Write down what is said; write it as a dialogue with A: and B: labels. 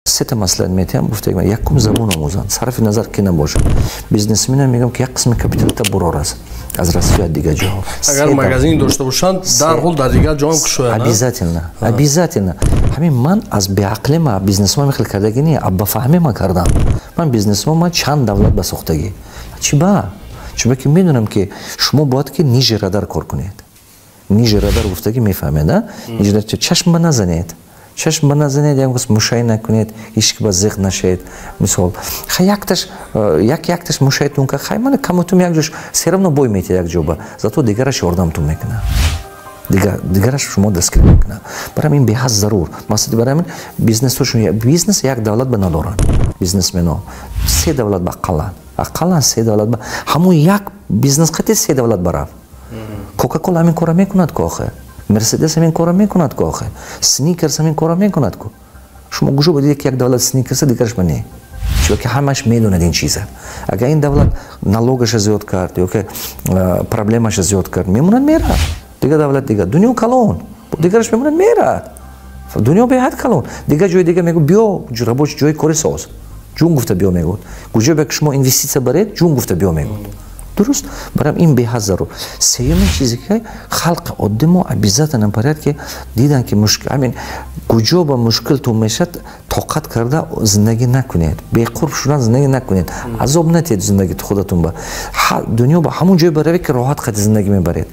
A: سه تا مسئله میتونم گفتم یکم زبون آموزان صرف نظر که نباشه بیزنسمن میگم که یک قسم کپیتال تا برار است از راستی دیگه جا
B: اگر مغازین داشته باشند در حال در دیگه جا هم کشویه
A: обязательно همین من از بیعقلی ما بیزنسمن میخواد کردگی نی ابا فهمی ما کردم من بیزنسمن ما چند دولت بساختگی چی با چون که میدونم که شما باید که نیج رادار کار کنید نیج رادار گفتگی میفهمید نه نیج رادار چشم نزنید چشم بنزنید یا کس مشاهده نکنید هیچ که بازیق نشید مثال خیلی یکتش مشاهده تون که خیلی من کمتون یک جوش سرم نبوی میتید یک جوبه زاتو دیگرش یاردم تون میکنه دیگرش شما دستگیر میکنه برای این بحث ضرور مثلا برای من بیزنس یک دولت به ندارن بیزنس منو سه دولت با اقلا سه دولت با همون یک بیزنس قطعی سه دولت برای کوکاکولا همین کارا میکند که آخه مرسدس همین کارا میکند که آخه سنیکرز همین کارا میکند که شما گوشو بدید که یک دولت سنیکرز دیگرش بنی چون که همش میدوند این چیزه اگر این دولت نالوگش زیاد کرد یا که پرابلمش زیاد کرد میموند میره دیگه دولت دیگه دنیا کلون دیگرش میموند میره دنیا به حد کلون دیگه جای دیگه میگو بیا رابطه جای کاری ساز جون گفته بیا میگو گوشه به شما اینوستیسه برید جون گفته بیا میگو درست برام این به ضرور سومین چیزی که خلق عادی و عبیزت نمی‌پرد که دیدن که مشکل همین کجا با مشکل تو میشد طاقت کرده زندگی نکنید به قرب شدن زندگی نکنید عذاب نتید زندگی خودتون با دنیا با همون جای بره که راحت خود زندگی میبرید